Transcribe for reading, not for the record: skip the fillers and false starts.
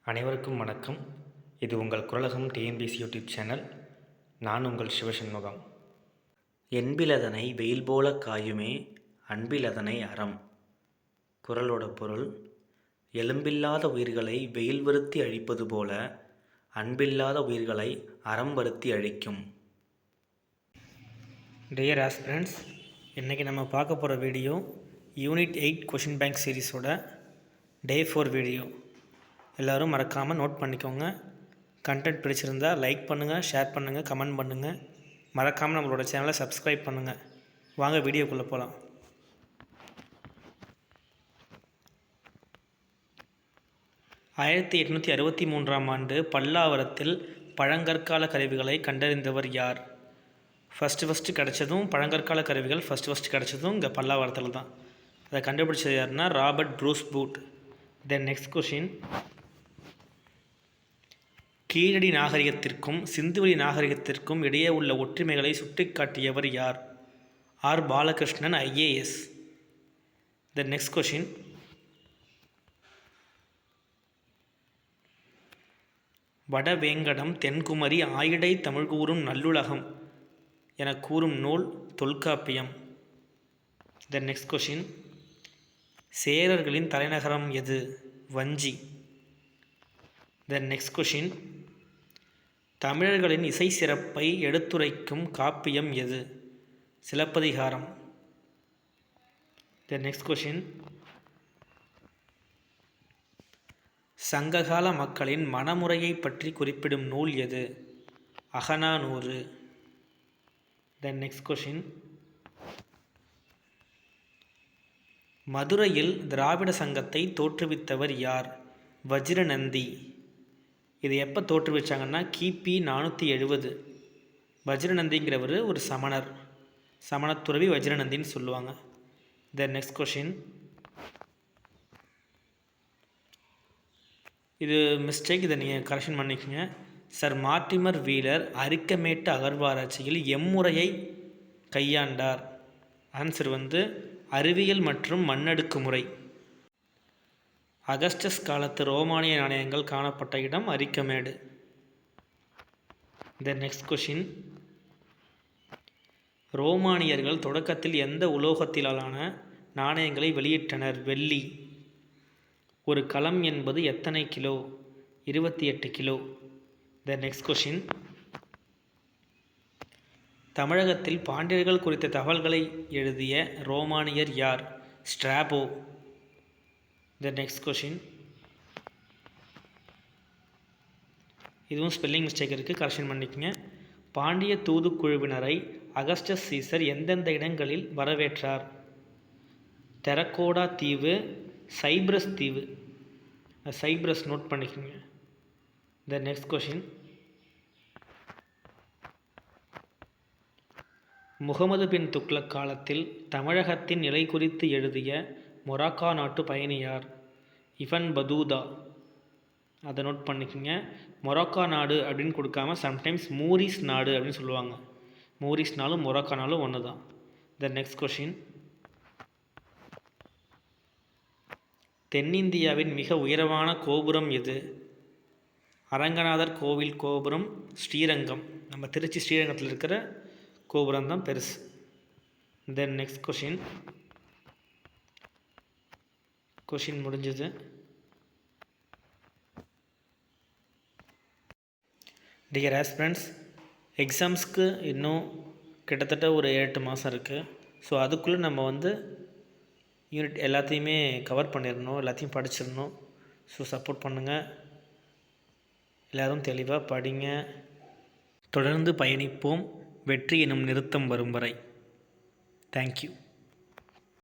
அனைவருக்கும் வணக்கம். இது உங்கள் குரலகம் டிஎன்பிசி யூடியூப் சேனல். நான் உங்கள் சிவசண்முகம். என்பிலதனை வெயில் போல காயுமே அன்பிலதனை அறம். குறளோட பொருள்: எலும்பில்லாத உயிர்களை வெயில் வருத்தி அழிப்பது போல அன்பில்லாத உயிர்களை அறம் வருத்தி அழிக்கும். டியர் ஆஸ்பிரண்ட்ஸ், இன்றைக்கி நம்ம பார்க்க போகிற வீடியோ யூனிட் 8 கொஷின் பேங்க் சீரீஸோட டே 4 வீடியோ. எல்லோரும் மறக்காமல் நோட் பண்ணிக்கோங்க. கண்டென்ட் பிடிச்சிருந்தால் லைக் பண்ணுங்கள், ஷேர் பண்ணுங்கள், கமெண்ட் பண்ணுங்கள். மறக்காமல் நம்மளோட சேனலை சப்ஸ்கிரைப் பண்ணுங்கள். வாங்க வீடியோக்குள்ளே போகலாம். ஆயிரத்தி 863 ஆண்டு பல்லாவரத்தில் பழங்கற்கால கருவிகளை கண்டறிந்தவர் யார்? ஃபஸ்ட்டு கிடச்சதும் பழங்கற்கால கருவிகள் ஃபஸ்ட்டு கிடச்சதும் இங்கே பல்லாவரத்தில் தான். அதை கண்டுபிடிச்சது யாருன்னா Robert Bruce Foote. Then next question: Keezhadi நாகரிகத்திற்கும் சிந்துவெளி நாகரிகத்திற்கும் இடையே உள்ள ஒற்றுமைகளை சுட்டிக்காட்டியவர் யார்? R Balakrishnan, IAS. The next question: வடவேங்கடம் தென்குமரி ஆயிடை தமிழ் கூறும் நல்லுலகம் என கூறும் நூல் தொல்காப்பியம். த நெக்ஸ்ட் கொஷின்: சேரர்களின் தலைநகரம் எது? வஞ்சி. த நெக்ஸ்ட் கொஷின்: தமிழர்களின் இசை சிறப்பை எடுத்துரைக்கும் காப்பியம் எது? சிலப்பதிகாரம். த நெக்ஸ்ட் கொஷின்: சங்ககால மக்களின் மணமுறையை பற்றி குறிப்பிடும் நூல் எது? அகநானூறு. த நெக்ஸ்ட் கொஷின்: மதுரையில் திராவிட சங்கத்தை தோற்றுவித்தவர் யார்? வஜ்ரநந்தி. இது எப்போ தோற்றுவிச்சாங்கன்னா கிபி 470. வஜ்ரநந்திங்கிறவர் ஒரு சமணத்துறவி வஜ்ரநந்தின்னு சொல்லுவாங்க. த நெக்ஸ்ட் கொஷின்: இது மிஸ்டேக், இதை நீங்கள் கரெக்ஷன் பண்ணிக்கோங்க. சர் மார்ட்டிமர் வீலர் அரிக்கமேட்டு அகழ்வாராய்ச்சியில் எம்முறையை கையாண்டார்? ஆன்சர் அறிவியல் மற்றும் மண்ணடுக்கு முறை. அகஸ்டஸ் காலத்து ரோமானிய நாணயங்கள் காணப்பட்ட இடம் அரிக்கமேடு. த நெக்ஸ்ட் கொஷின்: ரோமானியர்கள் தொடக்கத்தில் எந்த உலோகத்திலான நாணயங்களை வெளியிட்டனர்? வெள்ளி. ஒரு கலம் என்பது எத்தனை கிலோ? 28 கிலோ. த நெக்ஸ்ட் கொஷின்: தமிழகத்தில் பாண்டியர்கள் குறித்த தகவல்களை எழுதிய ரோமானியர் யார்? ஸ்ட்ராபோ. த நெக்ஸ்ட் கொஷின்: இதுவும் ஸ்பெல்லிங் மிஸ்டேக் இருக்குது, கரெக்ஷன் பண்ணிக்கோங்க. பாண்டிய தூதுக்குழுவினரை அகஸ்டஸ் சீசர் எந்தெந்த இடங்களில் வரவேற்றார்? டெரக்கோடா தீவு, சைப்ரஸ் தீவு. சைப்ரஸ் நோட் பண்ணிக்கோங்க. த நெக்ஸ்ட் கொஷின்: முகமது பின் துக்ளக் காலத்தில் தமிழகத்தின் நிலை குறித்து எழுதிய மொராக்கா நாட்டு பயணி யார்? இபன் பதூதா. அதை நோட் பண்ணிக்கோங்க. மொராக்கா நாடு அப்படின்னு கொடுக்காம சம்டைம்ஸ் மூரிஸ் நாடு அப்படின்னு சொல்லுவாங்க. மூரிஸ் நாளும் மொராக்கா நாளும் ஒன்று தான். த நெக்ஸ்ட் கொஷின்: தென்னிந்தியாவின் மிக உயரமான கோபுரம் எது? அரங்கநாதர் கோவில் கோபுரம், ஸ்ரீரங்கம். நம்ம திருச்சி ஸ்ரீரங்கத்தில் இருக்கிற கோபுரம் தான் பெருசு. தென் நெக்ஸ்ட் கொஷின் முடிஞ்சது. டியர் ஆஸ்பிரண்ட்ஸ், எக்ஸாம்ஸ்க்கு இன்னும் கிட்டத்தட்ட ஒரு 8 மாதம் இருக்குது. ஸோ அதுக்குள்ளே நம்ம யூனிட் எல்லாத்தையுமே கவர் பண்ணிடணும், எல்லாத்தையும் படிச்சிடணும். ஸோ சப்போர்ட் பண்ணுங்கள். எல்லோரும் தெளிவாக படிங்க. தொடர்ந்து பயணிப்போம், வெற்றி எனும் நிறுத்தம் வரும் வரை. தேங்க்யூ.